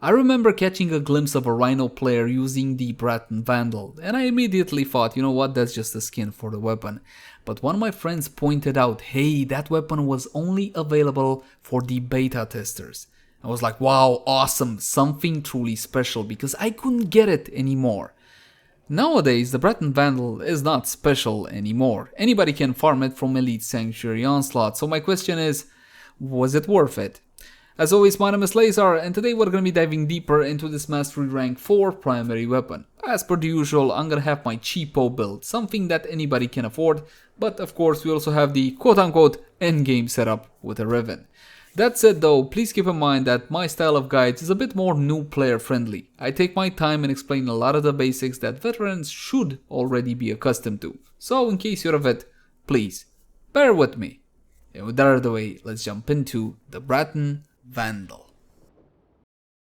I remember catching a glimpse of a Rhino player using the Braton Vandal, and I immediately thought, you know what, that's just a skin for the weapon. But one of my friends pointed out, hey, that weapon was only available for the beta testers. I was like, wow, awesome, something truly special, because I couldn't get it anymore. Nowadays, the Braton Vandal is not special anymore. Anybody can farm it from Elite Sanctuary Onslaught, so my question is, was it worth it? As always, my name is Leyzar, and today we're going to be diving deeper into this Mastery Rank 4 primary weapon. As per the usual, I'm going to have my cheapo build, something that anybody can afford, but of course we also have the quote-unquote endgame setup with a Riven. That said though, please keep in mind that my style of guides is a bit more new player friendly. I take my time and explain a lot of the basics that veterans should already be accustomed to. So in case you're a vet, please, bear with me. And with that out of the way, let's jump into the Braton Vandal.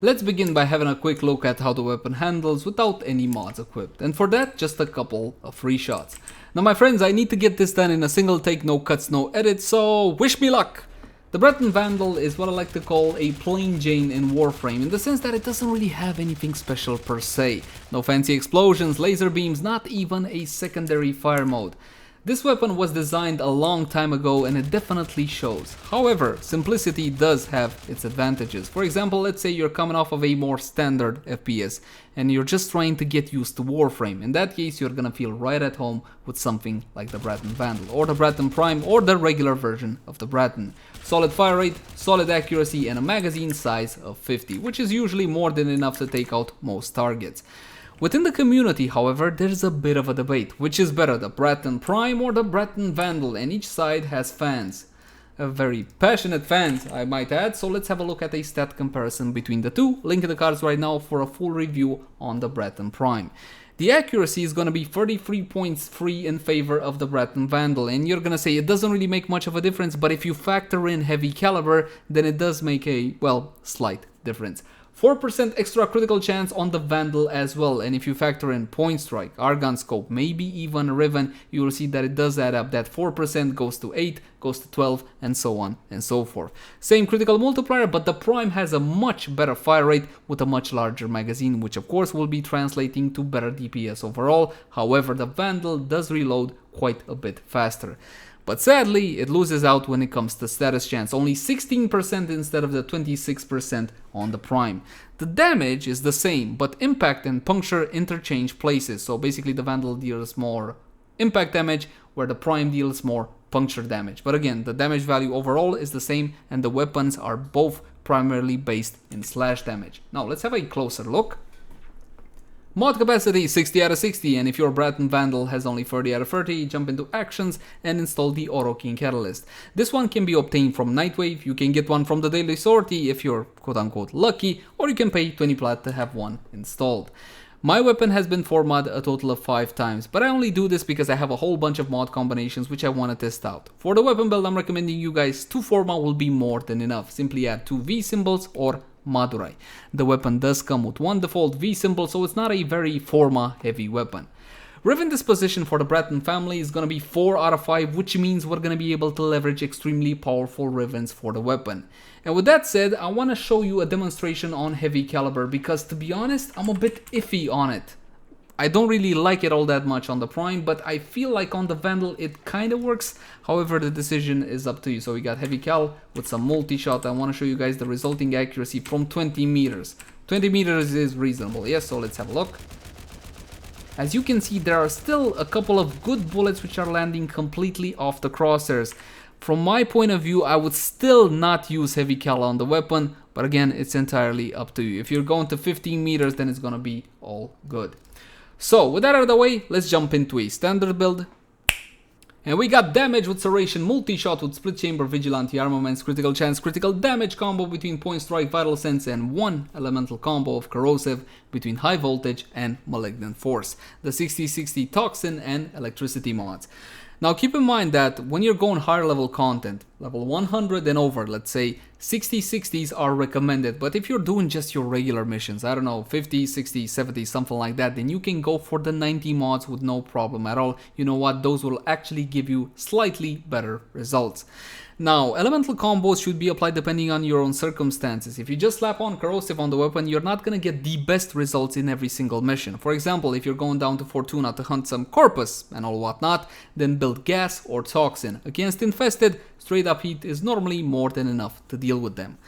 Let's begin by having a quick look at how the weapon handles without any mods equipped, and for that just a couple of free shots. Now my friends, I need to get this done in a single take, no cuts, no edits, so wish me luck! The Braton Vandal is what I like to call a plain Jane in Warframe, in the sense that it doesn't really have anything special per se. No fancy explosions, laser beams, not even a secondary fire mode. This weapon was designed a long time ago and it definitely shows. However, simplicity does have its advantages. For example, let's say you're coming off of a more standard FPS and you're just trying to get used to Warframe. In that case, you're gonna feel right at home with something like the Braton Vandal or the Braton Prime or the regular version of the Braton. Solid fire rate, solid accuracy, and a magazine size of 50, which is usually more than enough to take out most targets. Within the community, however, there's a bit of a debate. Which is better, the Braton Prime or the Braton Vandal? And each side has fans. Very passionate fans, I might add. So let's have a look at a stat comparison between the two. Link in the cards right now for a full review on the Braton Prime. The accuracy is going to be 33 points free in favor of the Braton Vandal. And you're going to say it doesn't really make much of a difference, but if you factor in heavy caliber, then it does make a, well, slight difference. 4% extra critical chance on the Vandal as well, and if you factor in Point Strike, Argon Scope, maybe even Riven, you will see that it does add up. That 4% goes to 8, goes to 12, and so on and so forth. Same critical multiplier, but the Prime has a much better fire rate with a much larger magazine, which of course will be translating to better DPS overall. However, the Vandal does reload quite a bit faster. But sadly, it loses out when it comes to status chance, only 16% instead of the 26% on the Prime. The damage is the same, but impact and puncture interchange places, so basically the Vandal deals more impact damage, where the Prime deals more puncture damage. But again, the damage value overall is the same, and the weapons are both primarily based in slash damage. Now let's have a closer look. Mod capacity 60 out of 60, and if your Braton Vandal has only 30 out of 30, jump into actions and install the Auto King Catalyst. This one can be obtained from Nightwave, you can get one from the Daily Sortie if you're quote-unquote lucky, or you can pay 20 plat to have one installed. My weapon has been formatted a total of 5 times, but I only do this because I have a whole bunch of mod combinations which I want to test out. For the weapon build, I'm recommending you guys 2 format will be more than enough. Simply add 2 V symbols or Madurai. The weapon does come with 1 default V symbol, so it's not a very forma heavy weapon. Riven disposition for the Braton family is going to be 4 out of 5, which means we're going to be able to leverage extremely powerful Rivens for the weapon. And with that said, I want to show you a demonstration on heavy caliber because, to be honest, I'm a bit iffy on it. I don't really like it all that much on the Prime, but I feel like on the Vandal it kind of works. However, the decision is up to you. So we got heavy cal with some multi-shot. I want to show you guys the resulting accuracy from 20 meters. 20 meters is reasonable, yes, so let's have a look. As you can see, there are still a couple of good bullets which are landing completely off the crosshairs. From my point of view, I would still not use heavy cal on the weapon, but again, it's entirely up to you. If you're going to 15 meters, then it's gonna be all good. So, with that out of the way, let's jump into a standard build. And we got damage with Serration, multi-shot with split chamber, vigilante armaments, critical chance, critical damage combo between Point Strike, Vital Sense, and 1 elemental combo of corrosive between high voltage and malignant force. The 60-60 toxin and electricity mods. Now keep in mind that when you're going higher level content, level 100 and over, let's say 60-60s are recommended, but if you're doing just your regular missions, I don't know, 50, 60, 70, something like that, then you can go for the 90 mods with no problem at all. You know what, those will actually give you slightly better results. Now, elemental combos should be applied depending on your own circumstances. If you just slap on corrosive on the weapon, you're not gonna get the best results in every single mission. For example, if you're going down to Fortuna to hunt some corpus and all whatnot, then build gas or toxin. Against infested, straight up heat is normally more than enough to deal with them.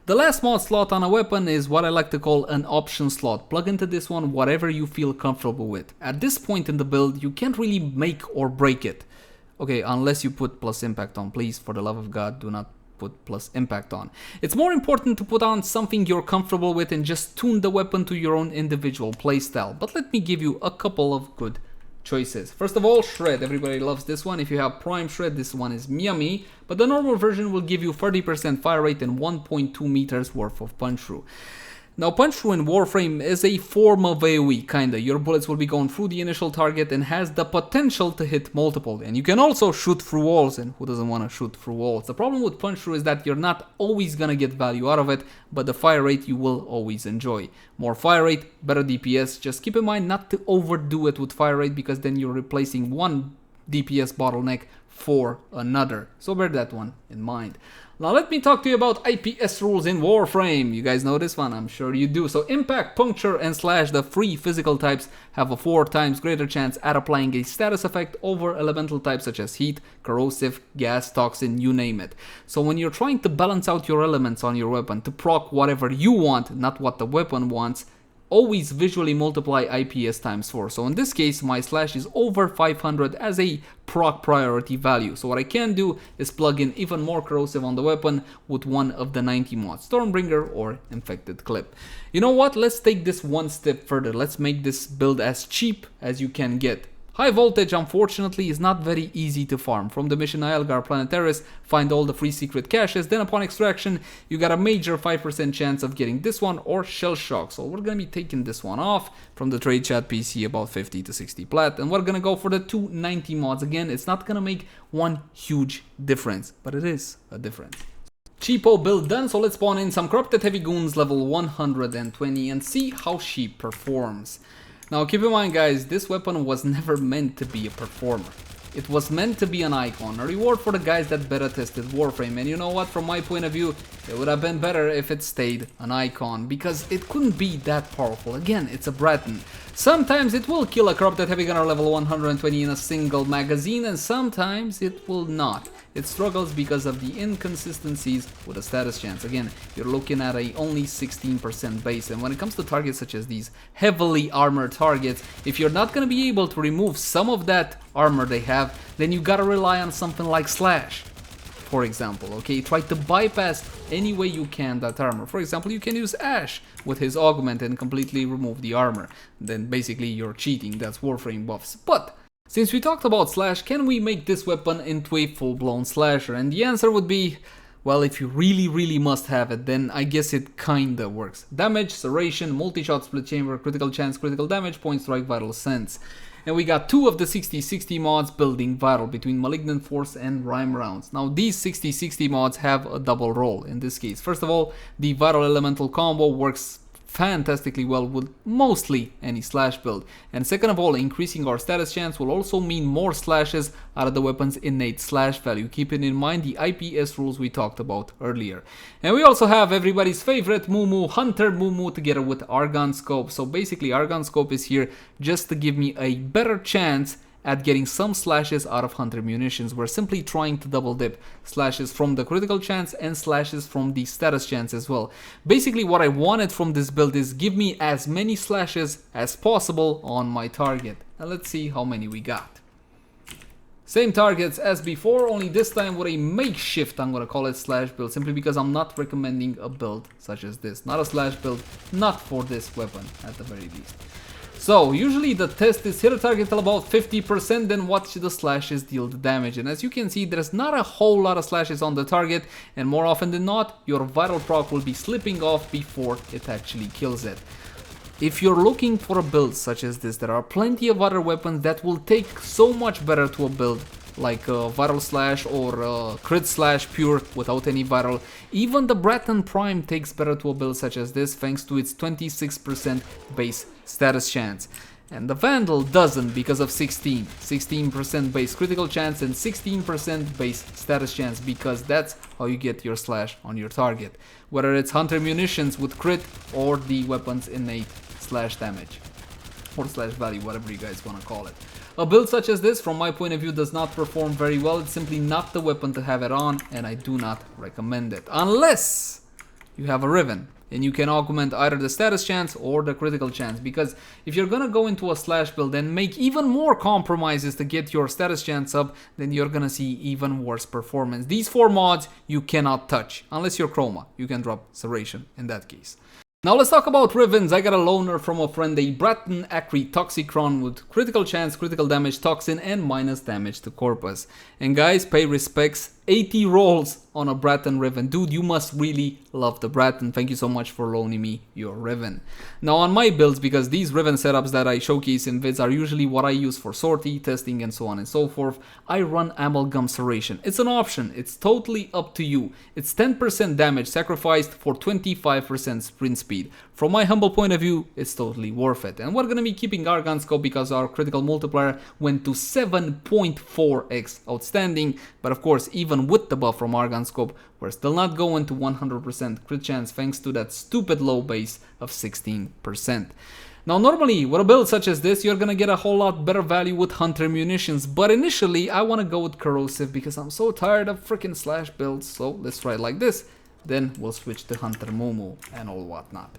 The last mod slot on a weapon is what I like to call an option slot. Plug into this one whatever you feel comfortable with. At this point in the build, you can't really make or break it. Okay, unless you put plus impact on. Please, for the love of God, do not put plus impact on. It's more important to put on something you're comfortable with and just tune the weapon to your own individual playstyle. But let me give you a couple of good choices. First of all, Shred. Everybody loves this one. If you have Prime Shred, this one is yummy. But the normal version will give you 30% fire rate and 1.2 meters worth of punch through. Now, punch through in Warframe is a form of AoE, kinda. Your bullets will be going through the initial target and has the potential to hit multiple. And you can also shoot through walls, and who doesn't want to shoot through walls? The problem with punch through is that you're not always gonna get value out of it, but the fire rate you will always enjoy. More fire rate, better DPS. Just keep in mind not to overdo it with fire rate, because then you're replacing one DPS bottleneck for another. So bear that one in mind. Now let me talk to you about IPS rules in Warframe. You guys know this one? I'm sure you do. So impact, puncture, and slash, the three physical types, have a 4 times greater chance at applying a status effect over elemental types such as heat, corrosive, gas, toxin, you name it. So when you're trying to balance out your elements on your weapon to proc whatever you want, not what the weapon wants, always visually multiply IPS times 4. So in this case, my slash is over 500 as a proc priority value. So what I can do is plug in even more corrosive on the weapon with one of the 90 mods, Stormbringer or Infected Clip. You know what? Let's take this one step further. Let's make this build as cheap as you can get. High voltage, unfortunately, is not very easy to farm. From the mission Ielgar Planetaris, find all the free secret caches, then upon extraction, you got a major 5% chance of getting this one or Shell Shock. So we're gonna be taking this one off from the trade chat PC, about 50 to 60 plat, and we're gonna go for the 290 mods. Again, it's not gonna make one huge difference, but it is a difference. Cheapo build done, so let's spawn in some Corrupted Heavy Goons level 120 and see how she performs. Now keep in mind guys, this weapon was never meant to be a performer. It was meant to be an icon, a reward for the guys that beta tested Warframe. And you know what, from my point of view, it would have been better if it stayed an icon, because it couldn't be that powerful. Again, it's a Braton. Sometimes it will kill a Corrupted Heavy Gunner level 120 in a single magazine, and sometimes it will not. It struggles because of the inconsistencies with the status chance. Again, you're looking at a only 16% base, and when it comes to targets such as these heavily armored targets, if you're not going to be able to remove some of that armor they have, then you gotta rely on something like Slash, for example. Okay, try to bypass any way you can that armor. For example, you can use Ash with his augment and completely remove the armor. Then basically you're cheating. That's Warframe buffs. But since we talked about Slash, can we make this weapon into a full-blown slasher? And the answer would be, well, if you really must have it, then I guess it kinda works. Damage, serration, multi-shot, split chamber, critical chance, critical damage, point strike, vital sense. And we got 2 of the 60-60 mods building vital between Malignant Force and Rhyme rounds. Now these 60-60 mods have a double role in this case. First of all, the vital elemental combo works fantastically well with mostly any slash build. And second of all, increasing our status chance will also mean more slashes out of the weapon's innate slash value, keeping in mind the IPS rules we talked about earlier. And we also have everybody's favorite Moo Hunter Moo together with Argon Scope. So basically Argon Scope is here just to give me a better chance at getting some slashes out of Hunter munitions. We're simply trying to double dip slashes from the critical chance and slashes from the status chance as well. Basically what I wanted from this build is give me as many slashes as possible on my target. Now let's see how many we got. Same targets as before, only this time with a makeshift, I'm gonna call it, slash build, simply because I'm not recommending a build such as this. Not a slash build, not for this weapon at the very least. So usually the test is hit a target till about 50%, then watch the slashes deal the damage. And as you can see, there's not a whole lot of slashes on the target, and more often than not, your vital proc will be slipping off before it actually kills it. If you're looking for a build such as this, there are plenty of other weapons that will take so much better to a build, like Vital Slash or Crit Slash Pure without any Vital. Even the Braton Prime takes better to a build such as this thanks to its 26% base status chance. And the Vandal doesn't because of 16% base critical chance and 16% base status chance, because that's how you get your slash on your target. Whether it's Hunter Munitions with crit or the weapon's innate slash damage. Or slash value, whatever you guys want to call it. A build such as this, from my point of view, does not perform very well. It's simply not the weapon to have it on, and I do not recommend it. Unless you have a Riven, and you can augment either the status chance or the critical chance. Because if you're gonna go into a slash build and make even more compromises to get your status chance up, then you're gonna see even worse performance. These 4 mods you cannot touch, unless you're Chroma. You can drop Serration in that case. Now let's talk about Rivens. I got a loaner from a friend, a Braton Acri Toxicron with critical chance, critical damage, toxin, and minus damage to corpus. And guys, pay respects, 80 rolls on a Braton Riven. Dude, you must really love the Braton. Thank you so much for loaning me your Riven. Now on my builds, because these Riven setups that I showcase in vids are usually what I use for sortie, testing, and so on and so forth, I run Amalgam Serration. It's an option. It's totally up to you. It's 10% damage sacrificed for 25% sprint speed. From my humble point of view, it's totally worth it. And we're going to be keeping Argon Scope because our critical multiplier went to 7.4x outstanding. But of course, even with the buff from Argon Scope, we're still not going to 100% crit chance thanks to that stupid low base of 16%. Now normally, with a build such as this, you're gonna get a whole lot better value with Hunter Munitions, but initially I wanna go with Corrosive because I'm so tired of freaking slash builds, so let's try it like this. Then we'll switch to Hunter Mumu and all whatnot.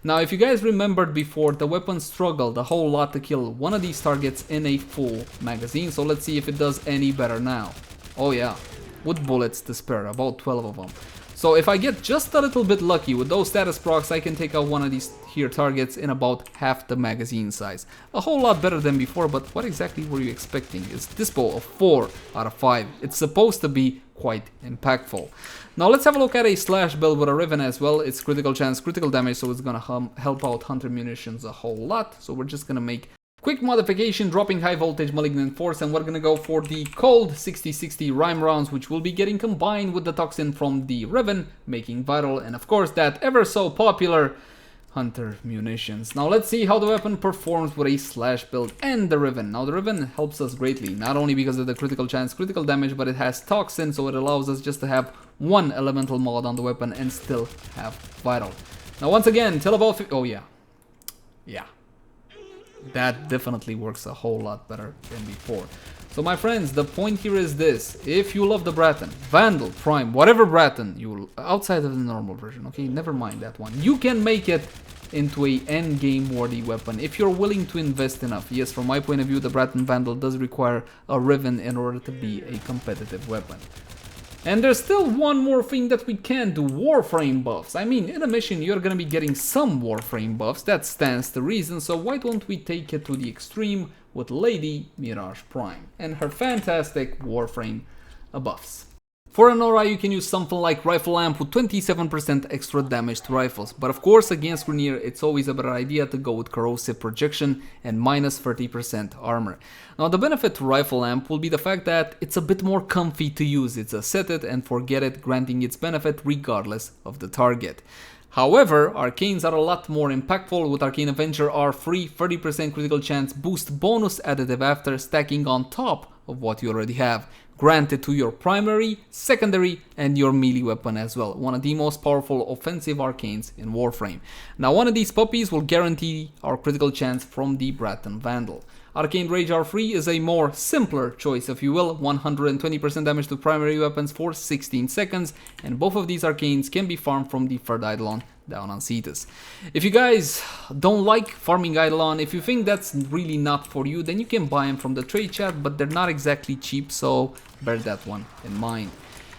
Now if you guys remembered before, the weapon struggled a whole lot to kill one of these targets in a full magazine, so let's see if it does any better now. Oh yeah, with bullets to spare, about 12 of them. So if I get just a little bit lucky with those status procs, I can take out one of these here targets in about half the magazine size. A whole lot better than before, but what exactly were you expecting? It's dispo of 4 out of 5. It's supposed to be quite impactful. Now let's have a look at a slash build with a Riven as well. It's critical chance, critical damage, so it's gonna help out Hunter Munitions a whole lot. So we're just gonna make quick modification, dropping high voltage malignant force, and we're gonna go for the cold 60-60 rhyme rounds, which will be getting combined with the toxin from the Riven, making vital, and of course that ever so popular Hunter Munitions. Now let's see how the weapon performs with a slash build and the Riven. Now the Riven helps us greatly, not only because of the critical chance, critical damage, but it has toxin, so it allows us just to have one elemental mod on the weapon and still have vital. Now once again, till about oh yeah. That definitely works a whole lot better than before. So my friends, the point here is this: if you love the Braton, Vandal, Prime, whatever Braton you outside of the normal version, okay, never mind that one, you can make it into a endgame worthy weapon if you're willing to invest enough. Yes, from my point of view, the Braton Vandal does require a Riven in order to be a competitive weapon. And there's still one more thing that we can do: Warframe buffs. I mean, in a mission you're gonna be getting some Warframe buffs, that stands to reason, so why don't we take it to the extreme with Lady Mirage Prime and her fantastic Warframe buffs. For an aura you can use something like Rifle Amp with 27% extra damage to rifles, but of course against Grenier it's always a better idea to go with Corrosive Projection and minus 30% armor. Now the benefit to Rifle Amp will be the fact that it's a bit more comfy to use. It's a set it and forget it, granting its benefit regardless of the target. However, Arcanes are a lot more impactful with Arcane Avenger R3, 30% critical chance boost bonus additive after stacking on top of what you already have, granted to your primary, secondary, and your melee weapon as well. One of the most powerful offensive arcanes in Warframe. Now one of these puppies will guarantee our critical chance from the Braton Vandal. Arcane Rage R3 is a more simpler choice, if you will, 120% damage to primary weapons for 16 seconds, and both of these arcanes can be farmed from the third Eidolon down on Cetus. If you guys don't like farming Eidolon, if you think that's really not for you, then you can buy them from the trade chat, but they're not exactly cheap, so bear that one in mind.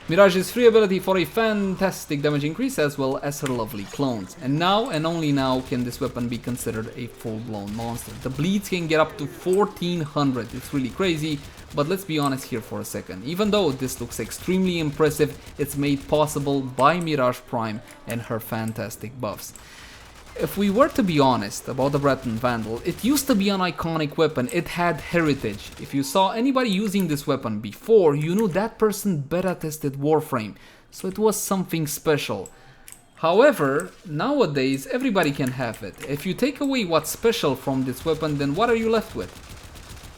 Mirage's free ability for a fantastic damage increase as well as her lovely clones. And now and only now can this weapon be considered a full-blown monster. The bleeds can get up to 1400, it's really crazy, but let's be honest here for a second. Even though this looks extremely impressive, it's made possible by Mirage Prime and her fantastic buffs. If we were to be honest about the Braton Vandal, it used to be an iconic weapon, it had heritage. If you saw anybody using this weapon before, you knew that person beta tested Warframe, so it was something special. However, nowadays everybody can have it. If you take away what's special from this weapon, then what are you left with?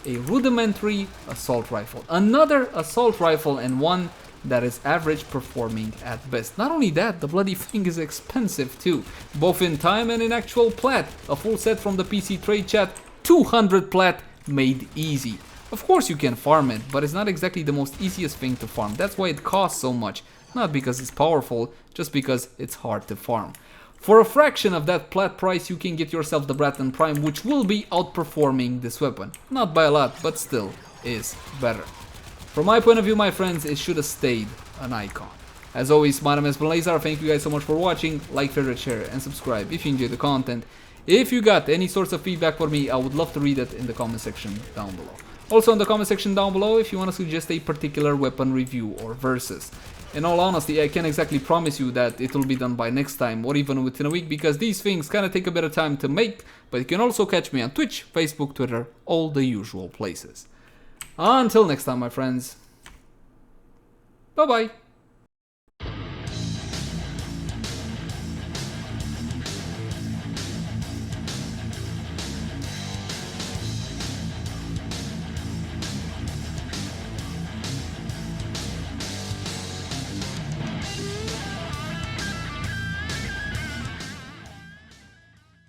A rudimentary assault rifle. Another assault rifle, and one that is average performing at best. Not only that, the bloody thing is expensive too, both in time and in actual plat. A full set from the PC trade chat, 200 plat made easy. Of course you can farm it, but it's not exactly the most easiest thing to farm. That's why it costs so much. Not because it's powerful, just because it's hard to farm. For a fraction of that plat price, you can get yourself the Braton Prime, which will be outperforming this weapon. Not by a lot, but still is better. From my point of view, my friends, it should have stayed an icon. As always, my name has been Leyzar. Thank you guys so much for watching. Like, favorite, share, and subscribe if you enjoy the content. If you got any sorts of feedback for me, I would love to read it in the comment section down below. Also in the comment section down below if you want to suggest a particular weapon review or versus. In all honesty, I can't exactly promise you that it will be done by next time or even within a week, because these things kind of take a bit of time to make, but you can also catch me on Twitch, Facebook, Twitter, all the usual places. Until next time, my friends. Bye bye.